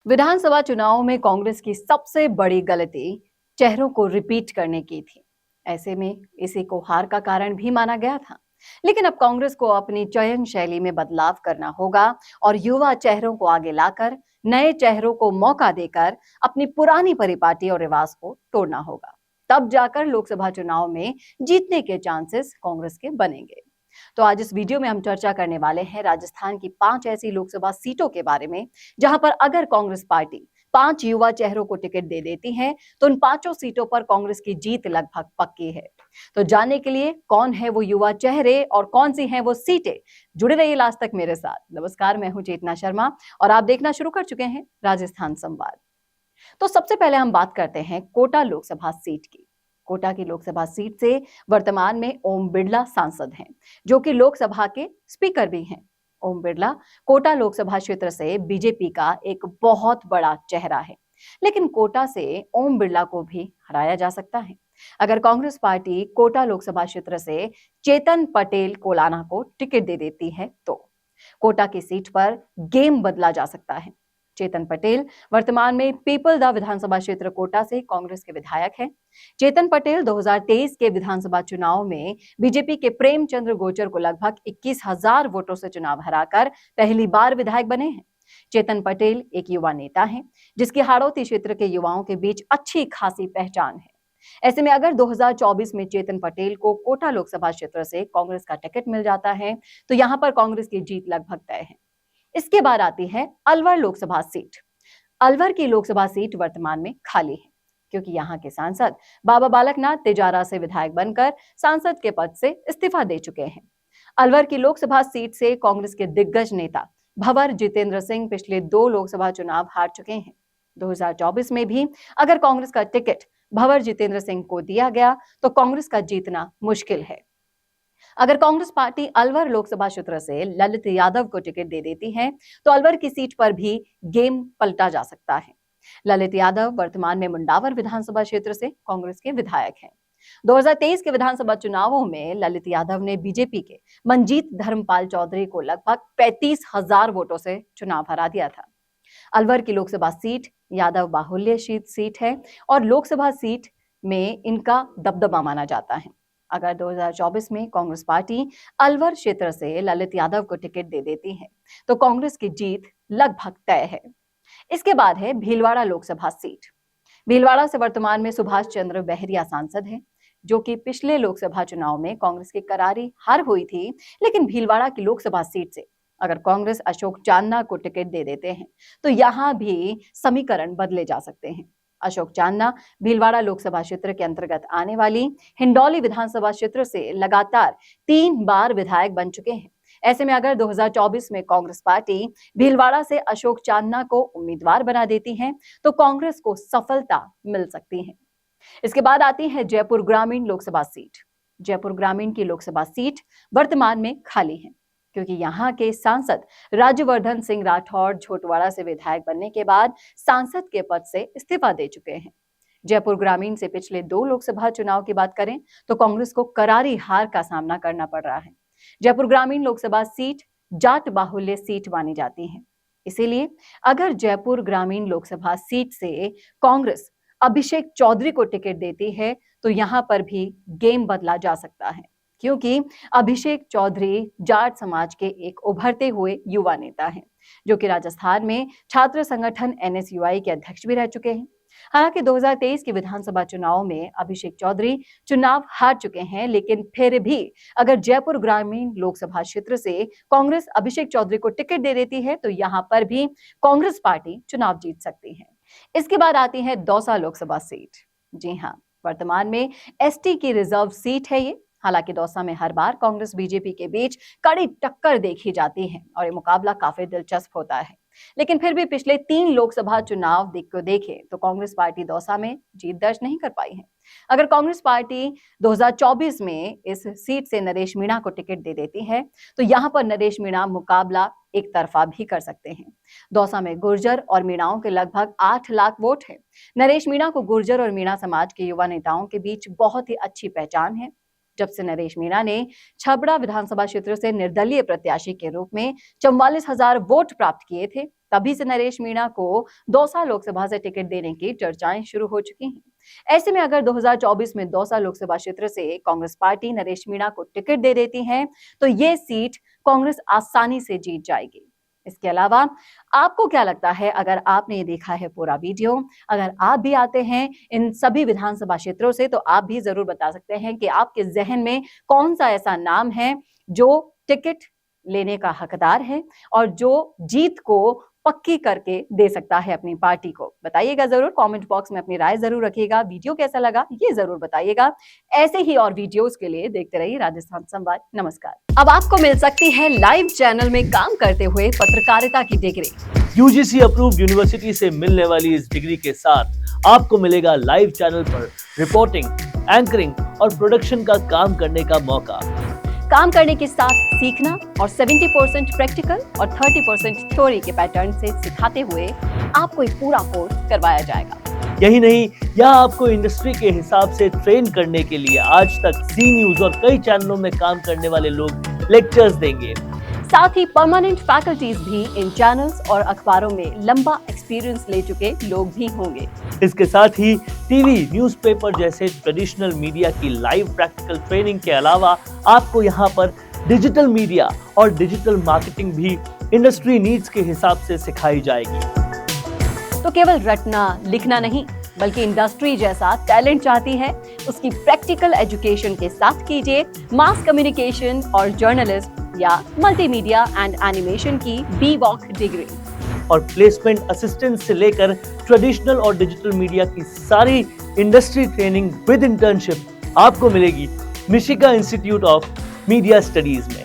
विधानसभा चुनाव में कांग्रेस की सबसे बड़ी गलती चेहरों को रिपीट करने की थी। ऐसे में इसी को हार का कारण भी माना गया था। लेकिन अब कांग्रेस को अपनी चयन शैली में बदलाव करना होगा और युवा चेहरों को आगे लाकर नए चेहरों को मौका देकर अपनी पुरानी परिपाटी और रिवाज को तोड़ना होगा। तब जाकर लोकसभा चुनाव में जीतने के चांसेस कांग्रेस के बनेंगे। तो आज इस वीडियो में हम चर्चा करने वाले हैं राजस्थान की 5 ऐसी लोकसभा सीटों के बारे में जहां पर अगर कांग्रेस पार्टी 5 युवा चेहरों को टिकट दे देती है तो उन 5 सीटों पर कांग्रेस की जीत लगभग पक्की है। तो जानने के लिए कौन है वो युवा चेहरे और कौन सी हैं वो सीटें, जुड़े रहिए लास्ट तक मेरे साथ। नमस्कार, मैं हूं चेतना शर्मा और आप देखना शुरू कर चुके हैं राजस्थान संवाद। तो सबसे पहले हम बात करते हैं कोटा लोकसभा सीट की। कोटा की लोकसभा सीट से वर्तमान में ओम बिड़ला सांसद हैं, जो कि लोकसभा के स्पीकर भी हैं। ओम बिड़ला कोटा लोकसभा क्षेत्र से बीजेपी का एक बहुत बड़ा चेहरा है, लेकिन कोटा से ओम बिड़ला को भी हराया जा सकता है अगर कांग्रेस पार्टी कोटा लोकसभा क्षेत्र से चेतन पटेल कोलाना को टिकट दे देती है तो कोटा की सीट पर गेम बदला जा सकता है। चेतन पटेल वर्तमान में पीपलदा विधानसभा क्षेत्र कोटा से कांग्रेस के विधायक हैं। चेतन पटेल 2023 के विधानसभा चुनाव में बीजेपी के प्रेमचंद्र गोचर को लगभग 21,000 वोटों से चुनाव हराकर पहली बार विधायक बने हैं। चेतन पटेल एक युवा नेता हैं, जिसकी हाड़ौती क्षेत्र के युवाओं के बीच अच्छी खासी पहचान है। ऐसे में अगर 2024 में चेतन पटेल को कोटा लोकसभा क्षेत्र से कांग्रेस का टिकट मिल जाता है तो यहां पर कांग्रेस की जीत लगभग तय है। इसके बाद आती है अलवर लोकसभा सीट। अलवर की लोकसभा सीट वर्तमान में खाली है, क्योंकि यहाँ के सांसद बाबा बालकनाथ तिजारा से विधायक बनकर सांसद के पद से इस्तीफा दे चुके हैं। अलवर की लोकसभा सीट से कांग्रेस के दिग्गज नेता भंवर जितेंद्र सिंह पिछले 2 लोकसभा चुनाव हार चुके हैं। 2024 में भी अगर कांग्रेस का टिकट भंवर जितेंद्र सिंह को दिया गया तो कांग्रेस का जीतना मुश्किल है। अगर कांग्रेस पार्टी अलवर लोकसभा क्षेत्र से ललित यादव को टिकट दे देती है तो अलवर की सीट पर भी गेम पलटा जा सकता है। ललित यादव वर्तमान में मुंडावर विधानसभा क्षेत्र से कांग्रेस के विधायक हैं। 2023 के विधानसभा चुनावों में ललित यादव ने बीजेपी के मंजीत धर्मपाल चौधरी को लगभग 35,000 वोटों से चुनाव हरा दिया था। अलवर की लोकसभा सीट यादव बाहुल्य सीट है और लोकसभा सीट में इनका दबदबा माना जाता है। अगर 2024 में कांग्रेस पार्टी अलवर क्षेत्र से ललित यादव को टिकट दे देती है तो कांग्रेस की जीत लगभग तय है। इसके बाद है भीलवाड़ा लोकसभा सीट। भीलवाड़ा से वर्तमान में सुभाष चंद्र बहरिया सांसद हैं, जो कि पिछले लोकसभा चुनाव में कांग्रेस की करारी हार हुई थी। लेकिन भीलवाड़ा की लोकसभा सीट से अगर कांग्रेस अशोक चांदना को टिकट दे देते हैं तो यहां भी समीकरण बदले जा सकते हैं। अशोक चांदना भीलवाड़ा लोकसभा क्षेत्र के अंतर्गत आने वाली हिंडौली विधानसभा क्षेत्र से लगातार 3 बार विधायक बन चुके हैं। ऐसे में अगर 2024 में कांग्रेस पार्टी भीलवाड़ा से अशोक चांदना को उम्मीदवार बना देती है तो कांग्रेस को सफलता मिल सकती है। इसके बाद आती है जयपुर ग्रामीण लोकसभा सीट। जयपुर ग्रामीण की लोकसभा सीट वर्तमान में खाली है, क्योंकि यहाँ के सांसद राज्यवर्धन सिंह राठौड़ झोटवाड़ा से विधायक बनने के बाद सांसद के पद से इस्तीफा दे चुके हैं। जयपुर ग्रामीण से पिछले 2 लोकसभा चुनाव की बात करें तो कांग्रेस को करारी हार का सामना करना पड़ रहा है। जयपुर ग्रामीण लोकसभा सीट जाट बाहुल्य सीट मानी जाती है। इसीलिए अगर जयपुर ग्रामीण लोकसभा सीट से कांग्रेस अभिषेक चौधरी को टिकट देती है तो यहां पर भी गेम बदला जा सकता है, क्योंकि अभिषेक चौधरी जाट समाज के एक उभरते हुए युवा नेता हैं, जो कि राजस्थान में छात्र संगठन एनएसयूआई के अध्यक्ष भी रह चुके हैं। हालांकि 2023 के विधानसभा चुनाव में अभिषेक चौधरी चुनाव हार चुके हैं, लेकिन फिर भी अगर जयपुर ग्रामीण लोकसभा क्षेत्र से कांग्रेस अभिषेक चौधरी को टिकट दे देती है तो यहां पर भी कांग्रेस पार्टी चुनाव जीत सकती है। इसके बाद आती है दौसा लोकसभा सीट। जी हाँ, वर्तमान में एसटी की रिजर्व सीट है ये। हालांकि दौसा में हर बार कांग्रेस बीजेपी के बीच कड़ी टक्कर देखी जाती है और ये मुकाबला काफी दिलचस्प होता है। लेकिन फिर भी पिछले 3 लोकसभा चुनाव देखे तो कांग्रेस पार्टी दौसा में जीत दर्ज नहीं कर पाई है। अगर कांग्रेस पार्टी 2024 में इस सीट से नरेश मीणा को टिकट दे देती है तो यहाँ पर नरेश मीणा मुकाबला एक तरफा भी कर सकते हैं। दौसा में गुर्जर और मीणाओं के लगभग 8 लाख वोट हैं। नरेश मीणा को गुर्जर और मीणा समाज के युवा नेताओं के बीच बहुत ही अच्छी पहचान है। जब से नरेश मीणा ने छबड़ा विधानसभा क्षेत्र से निर्दलीय प्रत्याशी के रूप में 44,000 वोट प्राप्त किए थे तभी से नरेश मीणा को दौसा लोकसभा से टिकट देने की चर्चाएं शुरू हो चुकी हैं। ऐसे में अगर 2024 में दौसा लोकसभा क्षेत्र से कांग्रेस पार्टी नरेश मीणा को टिकट दे देती है तो ये सीट कांग्रेस आसानी से जीत जाएगी। इसके अलावा आपको क्या लगता है? अगर आपने ये देखा है पूरा वीडियो, अगर आप भी आते हैं इन सभी विधानसभा क्षेत्रों से, तो आप भी जरूर बता सकते हैं कि आपके जहन में कौन सा ऐसा नाम है जो टिकट लेने का हकदार है और जो जीत को पक्की करके दे सकता है अपनी पार्टी को। बताइएगा जरूर, कमेंट बॉक्स में अपनी राय जरूर रखिएगा। वीडियो कैसा लगा ये जरूर बताइएगा। ऐसे ही और वीडियोस के लिए देखते रहिए राजस्थान संवाद। नमस्कार। अब आपको मिल सकती है लाइव चैनल में काम करते हुए पत्रकारिता की डिग्री। यूजीसी अप्रूव्ड यूनिवर्सिटी से मिलने वाली इस डिग्री के साथ आपको मिलेगा लाइव चैनल पर रिपोर्टिंग, एंकरिंग और प्रोडक्शन का काम करने का मौका। काम करने के साथ सीखना और 70% प्रैक्टिकल और 30% थ्योरी के पैटर्न से सिखाते हुए आपको एक पूरा कोर्स करवाया जाएगा। यही नहीं, यहाँ आपको इंडस्ट्री के हिसाब से ट्रेन करने के लिए आज तक जी न्यूज और कई चैनलों में काम करने वाले लोग लेक्चर्स देंगे। साथ ही परमानेंट फैकल्टीज भी इन चैनल्स और अखबारों में लंबा एक्सपीरियंस ले चुके लोग भी होंगे। इसके साथ ही टीवी, न्यूज़पेपर जैसे ट्रेडिशनल मीडिया की लाइव प्रैक्टिकल ट्रेनिंग के अलावा आपको यहाँ पर डिजिटल मीडिया और डिजिटल मार्केटिंग भी इंडस्ट्री नीड्स के हिसाब से सिखाई जाएगी। तो केवल रटना लिखना नहीं, बल्कि इंडस्ट्री जैसा टैलेंट चाहती है, उसकी प्रैक्टिकल एजुकेशन के साथ कीजिए मास कम्युनिकेशन और जर्नलिस्ट या मल्टीमीडिया एंड एनिमेशन की BVOC डिग्री। और प्लेसमेंट असिस्टेंट से लेकर ट्रेडिशनल और डिजिटल मीडिया की सारी इंडस्ट्री ट्रेनिंग विद इंटर्नशिप आपको मिलेगी मिशिगा इंस्टीट्यूट ऑफ मीडिया स्टडीज में।